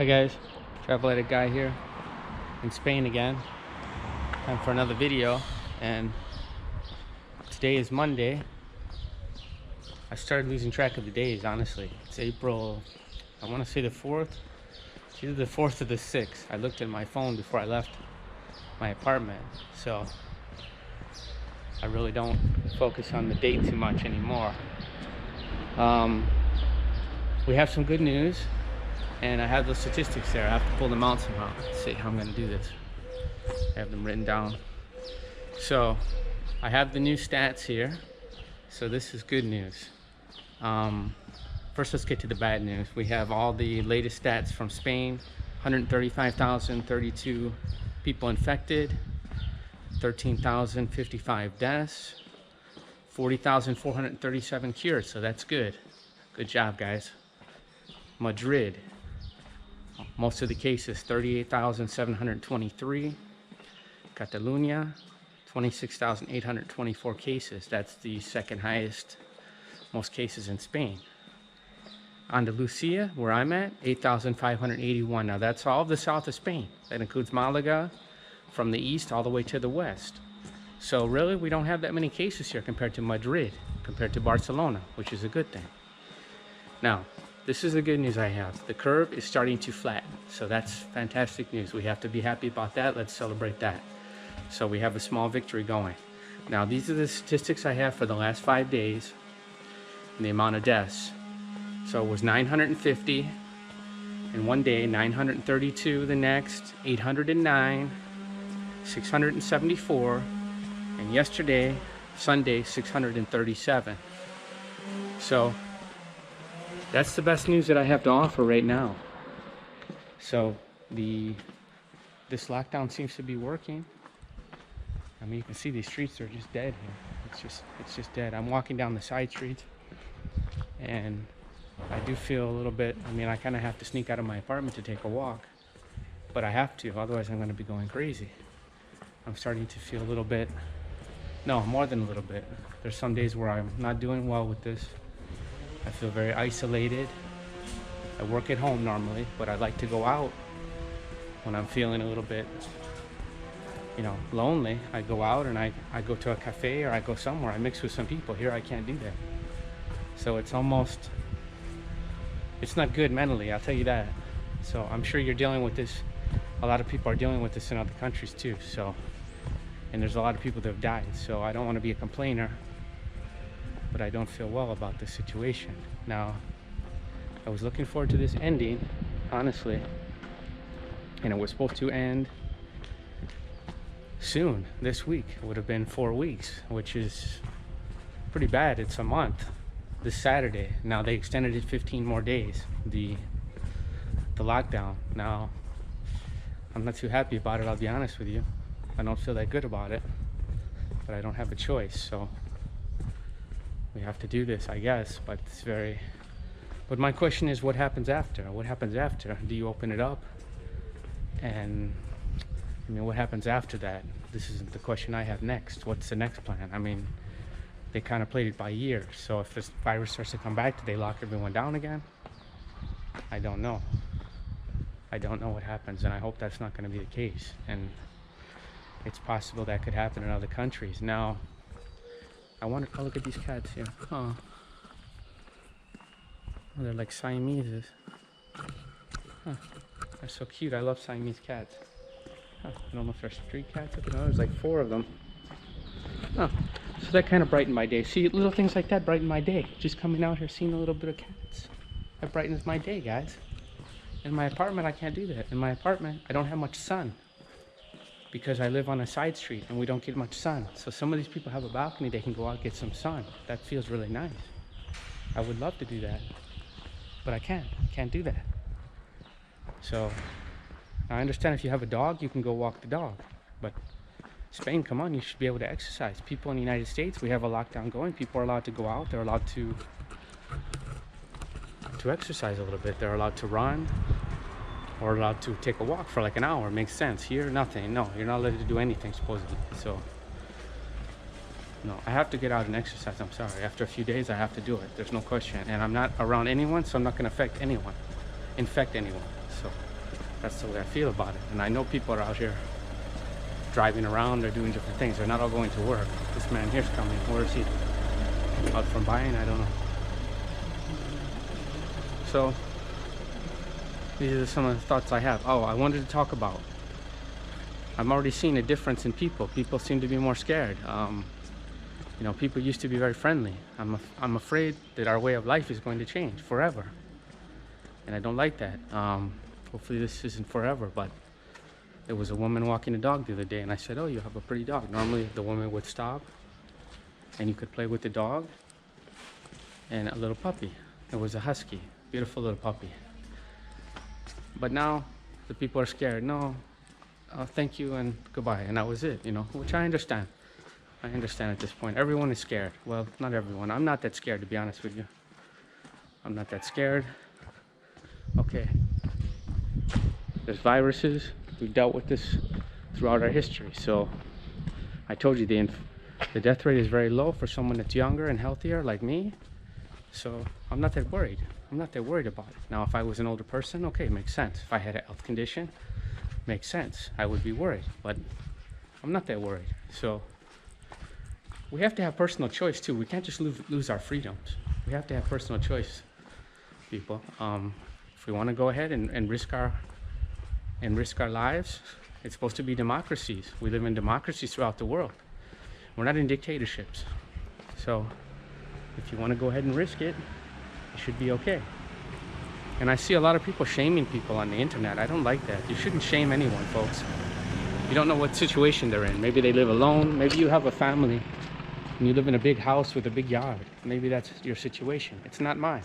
Hi guys, travel edit guy here in Spain again. Time for another video, and today is Monday. I started losing track of the days, honestly. It's April, I want to say the 4th. It's either the 4th or the 6th. I looked at my phone before I left my apartment, so I really don't focus on the date too much anymore. We have some good news. And I have those statistics there. I have to pull them out somehow. Let's see how I'm gonna do this. I have them written down. So I have the new stats here. So this is good news. First, let's get to the bad news. We have all the latest stats from Spain. 135,032 people infected, 13,055 deaths, 40,437 cured. So that's good. Good job, guys. Madrid. Most of the cases, 38,723. Catalonia, 26,824 cases. That's the second highest, most cases in Spain. Andalusia, where I'm at, 8,581. Now that's all of the south of Spain. That includes Malaga, from the east all the way to the west. So really, we don't have that many cases here compared to Madrid, compared to Barcelona, which is a good thing. Now, this is the good news I have. The curve is starting to flatten. So that's fantastic news. We have to be happy about that. Let's celebrate that. So we have a small victory going. Now, these are the statistics I have for the last 5 days and the amount of deaths. So it was 950 in one day, 932 the next, 809, 674, and yesterday, Sunday, 637. So that's the best news that I have to offer right now. So this lockdown seems to be working. I mean, you can see these streets are just dead here. It's just dead. I'm walking down the side streets, and I do feel a little bit. I mean, I kind of have to sneak out of my apartment to take a walk, but I have to. Otherwise, I'm going to be going crazy. I'm starting to feel a little bit. No, more than a little bit. There's some days where I'm not doing well with this. I feel very isolated. I work at home normally, but I like to go out when I'm feeling a little bit, lonely. I go out and I go to a cafe, or I go somewhere. I mix with some people. Here I can't do that. So it's not good mentally, I'll tell you that. So I'm sure you're dealing with this. A lot of people are dealing with this in other countries too. So, and there's a lot of people that have died. So I don't want to be a complainer, but I don't feel well about this situation. Now, I was looking forward to this ending, honestly, and it was supposed to end soon, this week. It would have been 4 weeks, which is pretty bad. It's a month, this Saturday. Now they extended it 15 more days, the lockdown. Now, I'm not too happy about it, I'll be honest with you. I don't feel that good about it, but I don't have a choice, so we have to do this, I guess. But but my question is, what happens after? What happens after? Do you open it up? And I mean, what happens after that? This is the question I have next. What's the next plan? I mean, they kind of played it by years. So if this virus starts to come back, do they lock everyone down again? I don't know. I don't know what happens, and I hope that's not going to be the case. And it's possible that could happen in other countries. Now, I wonder, oh, look at these cats here. Oh, they're like Siameses. Huh. They're so cute. I love Siamese cats. Huh. I don't know if they're street cats. No, there's like 4 of them. Oh, so that kind of brightened my day. See, little things like that brighten my day. Just coming out here, seeing a little bit of cats. That brightens my day, guys. In my apartment, I can't do that. In my apartment, I don't have much sun, because I live on a side street and we don't get much sun. So some of these people have a balcony, they can go out and get some sun. That feels really nice. I would love to do that, but I can't do that. So I understand if you have a dog, you can go walk the dog, but Spain, come on, you should be able to exercise. People in the United States, we have a lockdown going. People are allowed to go out. They're allowed to exercise a little bit. They're allowed to run, or allowed to take a walk for like an hour. Makes sense. Here, nothing. No, you're not allowed to do anything, supposedly. So, no, I have to get out and exercise. I'm sorry. After a few days, I have to do it. There's no question. And I'm not around anyone, so I'm not going to infect anyone. So That's the way I feel about it. And I know people are out here driving around, they're doing different things. They're not all going to work. This man here's coming. Where is he? Out from buying? I don't know. So these are some of the thoughts I have. Oh, I wanted to talk about, I'm already seeing a difference in people. People seem to be more scared. You know, people used to be very friendly. I'm afraid that our way of life is going to change forever. And I don't like that. Hopefully this isn't forever, but there was a woman walking a dog the other day, and I said, oh, you have a pretty dog. Normally the woman would stop and you could play with the dog and a little puppy. It was a husky, beautiful little puppy. But now the people are scared. No, thank you and goodbye. And that was it, you know, which I understand. I understand at this point. Everyone is scared. Well, not everyone. I'm not that scared, to be honest with you. I'm not that scared. Okay. There's viruses. We've dealt with this throughout our history. So I told you the death rate is very low for someone that's younger and healthier like me. So I'm not that worried. I'm not that worried about it. Now, if I was an older person, okay, makes sense. If I had a health condition, makes sense. I would be worried, but I'm not that worried. So we have to have personal choice too. We can't just lose our freedoms. We have to have personal choice, people. If we want to go ahead and risk our lives, it's supposed to be democracies. We live in democracies throughout the world. We're not in dictatorships. So if you want to go ahead and risk it, it should be okay. And I see a lot of people shaming people on the internet. I don't like that. You shouldn't shame anyone, folks. You don't know what situation they're in. Maybe they live alone. Maybe you have a family and you live in a big house with a big yard. Maybe that's your situation. It's not mine.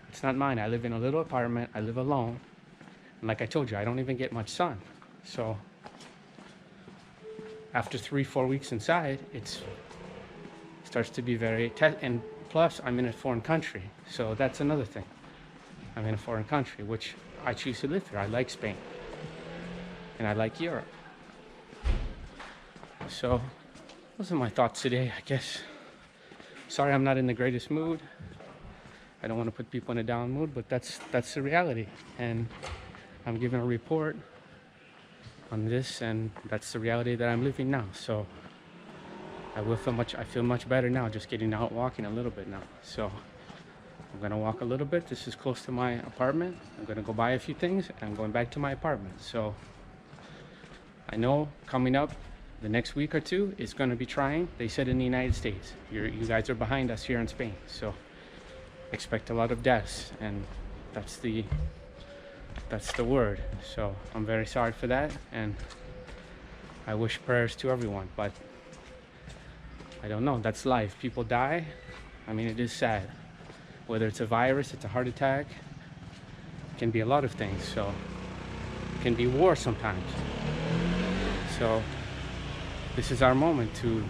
It's not mine. I live in a little apartment. I live alone. And like I told you, I don't even get much sun. So after 3-4 weeks inside, it starts to be very, and plus I'm in a foreign country. So that's another thing. I'm in a foreign country, which I choose to live here. I like Spain. And I like Europe. So those are my thoughts today, I guess. Sorry I'm not in the greatest mood. I don't want to put people in a down mood, but that's the reality. And I'm giving a report on this, and that's the reality that I'm living now. So I feel much better now, just getting out walking a little bit now. So I'm gonna walk a little bit. This is close to my apartment. I'm gonna go buy a few things and I'm going back to my apartment. So I know coming up the next week or two is gonna be trying. They said in the United States, you guys are behind us here in Spain. So expect a lot of deaths, and that's the word. So I'm very sorry for that, and I wish prayers to everyone, but I don't know, that's life. People die. I mean, it is sad. Whether it's a virus, it's a heart attack, it can be a lot of things. So it can be war sometimes. So this is our moment we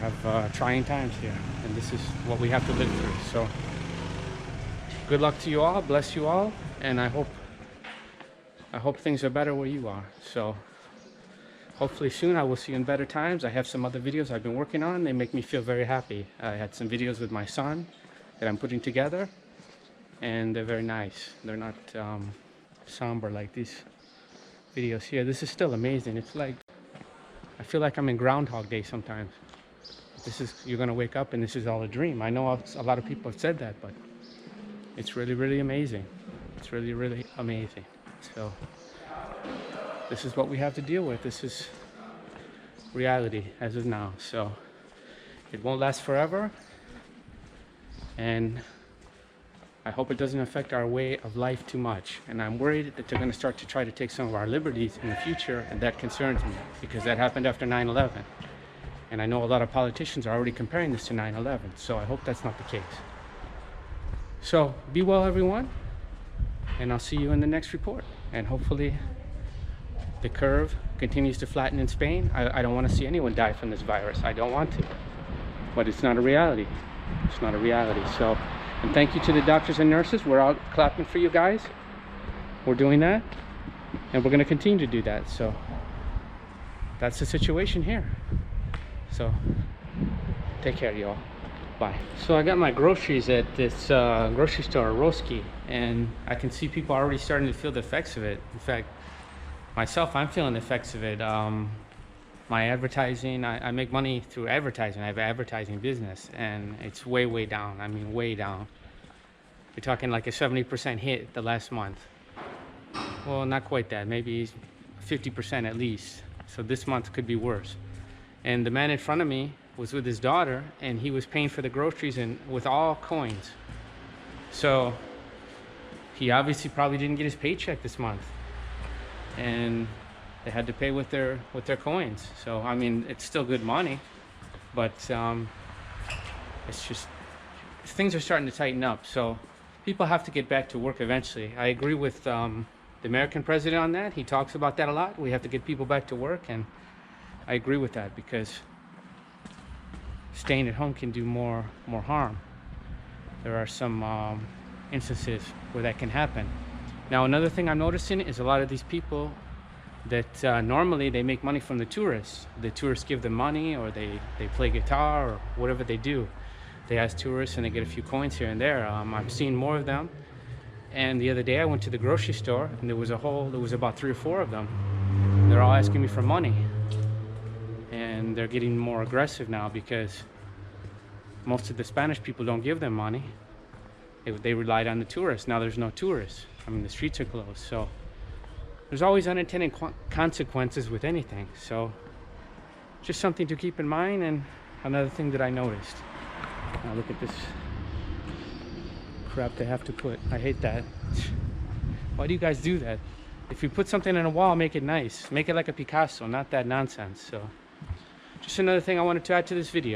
have trying times here, and this is what we have to live through. So good luck to you all, bless you all, and I hope things are better where you are. So hopefully soon I will see you in better times. I have some other videos I've been working on. They make me feel very happy. I had some videos with my son that I'm putting together, and they're very nice. They're not somber like these videos here. This is still amazing. It's like, I feel like I'm in Groundhog Day sometimes. You're gonna wake up and this is all a dream. I know a lot of people have said that, but it's really, really amazing. It's really, really amazing. So this is what we have to deal with. This is reality as of now. So it won't last forever, and I hope it doesn't affect our way of life too much. And I'm worried that they're going to start to try to take some of our liberties in the future, and that concerns me because that happened after 9/11. And I know a lot of politicians are already comparing this to 9/11, so I hope that's not the case. So be well, everyone, and I'll see you in the next report. And hopefully the curve continues to flatten in Spain. I don't want to see anyone die from this virus. I don't want to, but it's not a reality. It's not a reality. So, and thank you to the doctors and nurses. We're out clapping for you guys. We're doing that, and we're going to continue to do that. So that's the situation here. So take care, y'all. Bye. So I got my groceries at this grocery store, Roski. And I can see people already starting to feel the effects of it. In fact, myself, I'm feeling the effects of it. My advertising, I make money through advertising. I have an advertising business, and it's way, way down. I mean, way down. We're talking like a 70% hit the last month. Well, not quite that, maybe 50% at least. So this month could be worse. And the man in front of me was with his daughter, and he was paying for the groceries and with all coins. So he obviously probably didn't get his paycheck this month, and they had to pay with their coins. So I mean, it's still good money, but it's just things are starting to tighten up. So people have to get back to work eventually. I agree with the American president on that. He talks about that a lot. We have to get people back to work, and I agree with that, because staying at home can do more harm. There are some instances where that can happen. Now, another thing I'm noticing is a lot of these people that normally they make money from the tourists. The tourists give them money, or they play guitar, or whatever they do. They ask tourists and they get a few coins here and there. I'm seeing more of them. And the other day I went to the grocery store, and there was about 3 or 4 of them. They're all asking me for money. And they're getting more aggressive now, because most of the Spanish people don't give them money. They relied on the tourists. Now there's no tourists. I mean, the streets are closed. So there's always unintended consequences with anything. So just something to keep in mind. And another thing that I noticed. Now look at this crap they have to put. I hate that. Why do you guys do that? If you put something on a wall, make it nice. Make it like a Picasso, not that nonsense. So just another thing I wanted to add to this video.